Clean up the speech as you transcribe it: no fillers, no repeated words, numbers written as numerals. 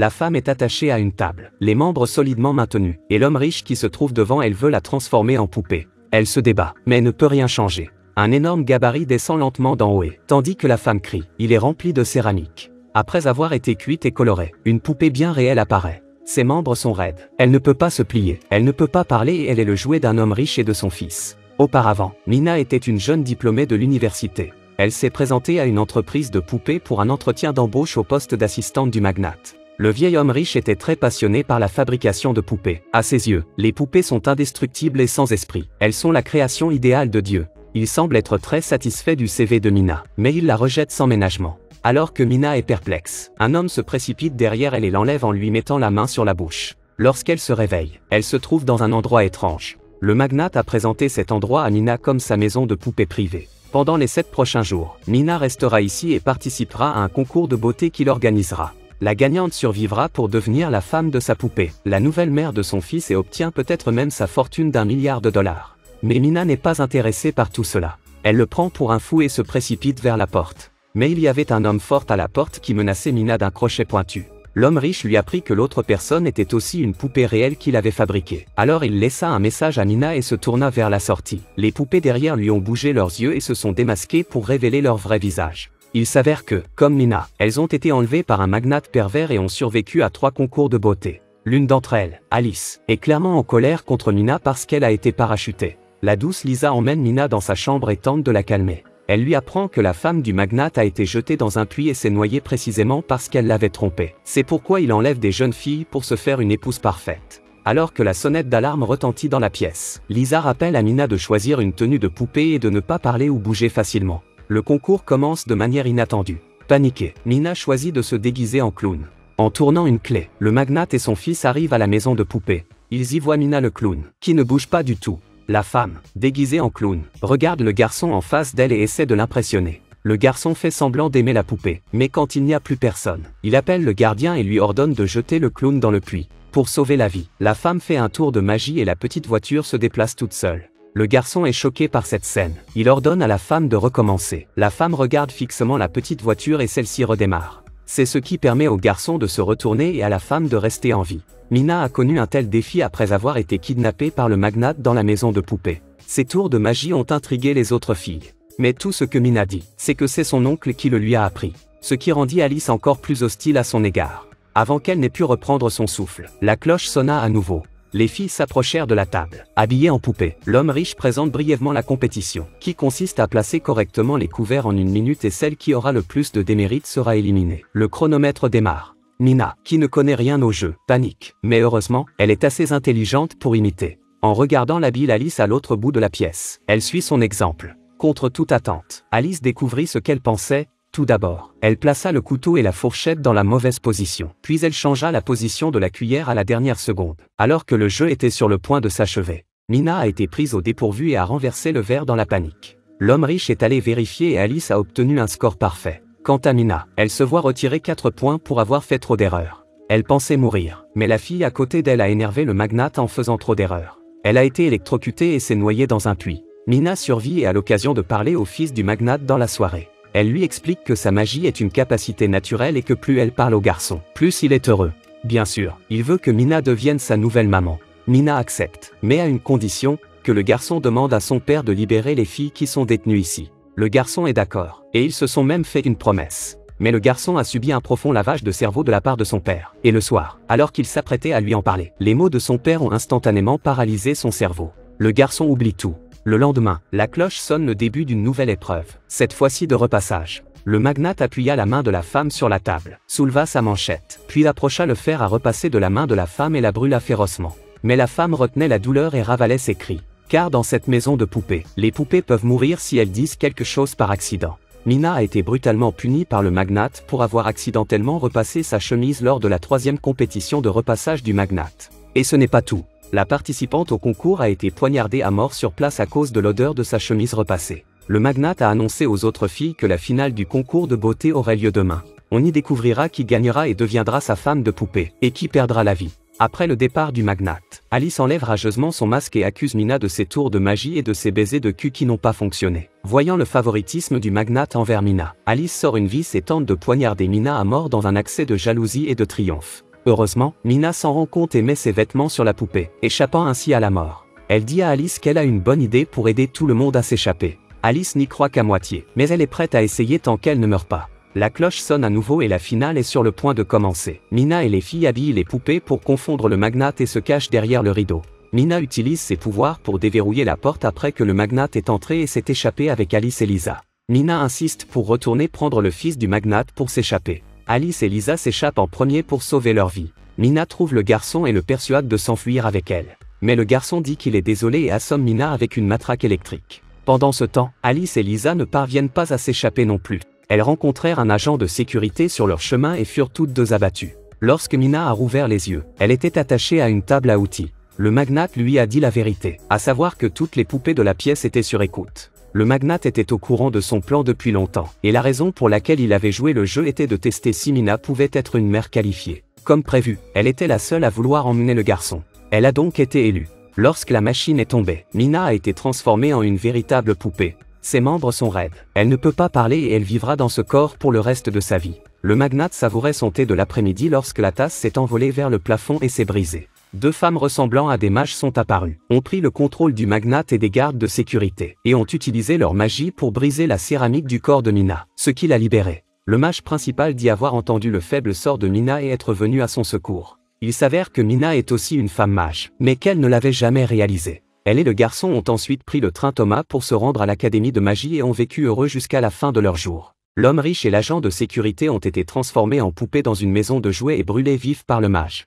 La femme est attachée à une table, les membres solidement maintenus, et l'homme riche qui se trouve devant elle veut la transformer en poupée. Elle se débat, mais ne peut rien changer. Un énorme gabarit descend lentement d'en haut tandis que la femme crie, il est rempli de céramique. Après avoir été cuite et colorée, une poupée bien réelle apparaît. Ses membres sont raides. Elle ne peut pas se plier, elle ne peut pas parler et elle est le jouet d'un homme riche et de son fils. Auparavant, Mina était une jeune diplômée de l'université. Elle s'est présentée à une entreprise de poupées pour un entretien d'embauche au poste d'assistante du magnate. Le vieil homme riche était très passionné par la fabrication de poupées. À ses yeux, les poupées sont indestructibles et sans esprit. Elles sont la création idéale de Dieu. Il semble être très satisfait du CV de Mina, mais il la rejette sans ménagement. Alors que Mina est perplexe, un homme se précipite derrière elle et l'enlève en lui mettant la main sur la bouche. Lorsqu'elle se réveille, elle se trouve dans un endroit étrange. Le magnate a présenté cet endroit à Mina comme sa maison de poupées privée. Pendant les 7 prochains jours, Mina restera ici et participera à un concours de beauté qu'il organisera. La gagnante survivra pour devenir la femme de sa poupée, la nouvelle mère de son fils et obtient peut-être même sa fortune d'1 milliard de dollars. Mais Mina n'est pas intéressée par tout cela. Elle le prend pour un fou et se précipite vers la porte. Mais il y avait un homme fort à la porte qui menaçait Mina d'un crochet pointu. L'homme riche lui apprit que l'autre personne était aussi une poupée réelle qu'il avait fabriquée. Alors il laissa un message à Mina et se tourna vers la sortie. Les poupées derrière lui ont bougé leurs yeux et se sont démasquées pour révéler leur vrai visage. Il s'avère que, comme Mina, elles ont été enlevées par un magnate pervers et ont survécu à 3 concours de beauté. L'une d'entre elles, Alice, est clairement en colère contre Mina parce qu'elle a été parachutée. La douce Lisa emmène Mina dans sa chambre et tente de la calmer. Elle lui apprend que la femme du magnate a été jetée dans un puits et s'est noyée précisément parce qu'elle l'avait trompée. C'est pourquoi il enlève des jeunes filles pour se faire une épouse parfaite. Alors que la sonnette d'alarme retentit dans la pièce, Lisa rappelle à Mina de choisir une tenue de poupée et de ne pas parler ou bouger facilement. Le concours commence de manière inattendue. Paniquée, Mina choisit de se déguiser en clown. En tournant une clé, le magnate et son fils arrivent à la maison de poupée. Ils y voient Mina le clown, qui ne bouge pas du tout. La femme, déguisée en clown, regarde le garçon en face d'elle et essaie de l'impressionner. Le garçon fait semblant d'aimer la poupée, mais quand il n'y a plus personne, il appelle le gardien et lui ordonne de jeter le clown dans le puits. Pour sauver la vie, la femme fait un tour de magie et la petite voiture se déplace toute seule. Le garçon est choqué par cette scène. Il ordonne à la femme de recommencer. La femme regarde fixement la petite voiture et celle-ci redémarre. C'est ce qui permet au garçon de se retourner et à la femme de rester en vie. Mina a connu un tel défi après avoir été kidnappée par le magnate dans la maison de poupée. Ces tours de magie ont intrigué les autres filles. Mais tout ce que Mina dit, c'est que c'est son oncle qui le lui a appris. Ce qui rendit Alice encore plus hostile à son égard. Avant qu'elle n'ait pu reprendre son souffle, la cloche sonna à nouveau. Les filles s'approchèrent de la table. Habillées en poupée, l'homme riche présente brièvement la compétition, qui consiste à placer correctement les couverts en 1 minute et celle qui aura le plus de démérite sera éliminée. Le chronomètre démarre. Mina, qui ne connaît rien au jeu, panique. Mais heureusement, elle est assez intelligente pour imiter. En regardant l'habile Alice à l'autre bout de la pièce, elle suit son exemple. Contre toute attente, Alice découvrit ce qu'elle pensait. Tout d'abord, elle plaça le couteau et la fourchette dans la mauvaise position. Puis elle changea la position de la cuillère à la dernière seconde. Alors que le jeu était sur le point de s'achever, Mina a été prise au dépourvu et a renversé le verre dans la panique. L'homme riche est allé vérifier et Alice a obtenu un score parfait. Quant à Mina, elle se voit retirer 4 points pour avoir fait trop d'erreurs. Elle pensait mourir, mais la fille à côté d'elle a énervé le magnate en faisant trop d'erreurs. Elle a été électrocutée et s'est noyée dans un puits. Mina survit et a l'occasion de parler au fils du magnate dans la soirée. Elle lui explique que sa magie est une capacité naturelle et que plus elle parle au garçon, plus il est heureux. Bien sûr, il veut que Mina devienne sa nouvelle maman. Mina accepte, mais à une condition, que le garçon demande à son père de libérer les filles qui sont détenues ici. Le garçon est d'accord, et ils se sont même fait une promesse. Mais le garçon a subi un profond lavage de cerveau de la part de son père. Et le soir, alors qu'il s'apprêtait à lui en parler, les mots de son père ont instantanément paralysé son cerveau. Le garçon oublie tout. Le lendemain, la cloche sonne le début d'une nouvelle épreuve, cette fois-ci de repassage. Le magnate appuya la main de la femme sur la table, souleva sa manchette, puis approcha le fer à repasser de la main de la femme et la brûla férocement. Mais la femme retenait la douleur et ravalait ses cris. Car dans cette maison de poupées, les poupées peuvent mourir si elles disent quelque chose par accident. Mina a été brutalement punie par le magnate pour avoir accidentellement repassé sa chemise lors de la 3e compétition de repassage du magnate. Et ce n'est pas tout. La participante au concours a été poignardée à mort sur place à cause de l'odeur de sa chemise repassée. Le magnate a annoncé aux autres filles que la finale du concours de beauté aurait lieu demain. On y découvrira qui gagnera et deviendra sa femme de poupée, et qui perdra la vie. Après le départ du magnate, Alice enlève rageusement son masque et accuse Mina de ses tours de magie et de ses baisers de cul qui n'ont pas fonctionné. Voyant le favoritisme du magnate envers Mina, Alice sort une vis et tente de poignarder Mina à mort dans un accès de jalousie et de triomphe. Heureusement, Mina s'en rend compte et met ses vêtements sur la poupée, échappant ainsi à la mort. Elle dit à Alice qu'elle a une bonne idée pour aider tout le monde à s'échapper. Alice n'y croit qu'à moitié, mais elle est prête à essayer tant qu'elle ne meurt pas. La cloche sonne à nouveau et la finale est sur le point de commencer. Mina et les filles habillent les poupées pour confondre le magnate et se cachent derrière le rideau. Mina utilise ses pouvoirs pour déverrouiller la porte après que le magnate est entré et s'est échappé avec Alice et Lisa. Mina insiste pour retourner prendre le fils du magnate pour s'échapper. Alice et Lisa s'échappent en premier pour sauver leur vie. Mina trouve le garçon et le persuade de s'enfuir avec elle. Mais le garçon dit qu'il est désolé et assomme Mina avec une matraque électrique. Pendant ce temps, Alice et Lisa ne parviennent pas à s'échapper non plus. Elles rencontrèrent un agent de sécurité sur leur chemin et furent toutes deux abattues. Lorsque Mina a rouvert les yeux, elle était attachée à une table à outils. Le magnate lui a dit la vérité, à savoir que toutes les poupées de la pièce étaient sur écoute. Le magnate était au courant de son plan depuis longtemps, et la raison pour laquelle il avait joué le jeu était de tester si Mina pouvait être une mère qualifiée. Comme prévu, elle était la seule à vouloir emmener le garçon. Elle a donc été élue. Lorsque la machine est tombée, Mina a été transformée en une véritable poupée. Ses membres sont raides. Elle ne peut pas parler et elle vivra dans ce corps pour le reste de sa vie. Le magnate savourait son thé de l'après-midi lorsque la tasse s'est envolée vers le plafond et s'est brisée. Deux femmes ressemblant à des mages sont apparues, ont pris le contrôle du magnate et des gardes de sécurité, et ont utilisé leur magie pour briser la céramique du corps de Mina, ce qui l'a libérée. Le mage principal dit avoir entendu le faible sort de Mina et être venu à son secours. Il s'avère que Mina est aussi une femme mage, mais qu'elle ne l'avait jamais réalisé. Elle et le garçon ont ensuite pris le train Thomas pour se rendre à l'académie de magie et ont vécu heureux jusqu'à la fin de leur jour. L'homme riche et l'agent de sécurité ont été transformés en poupées dans une maison de jouets et brûlés vifs par le mage.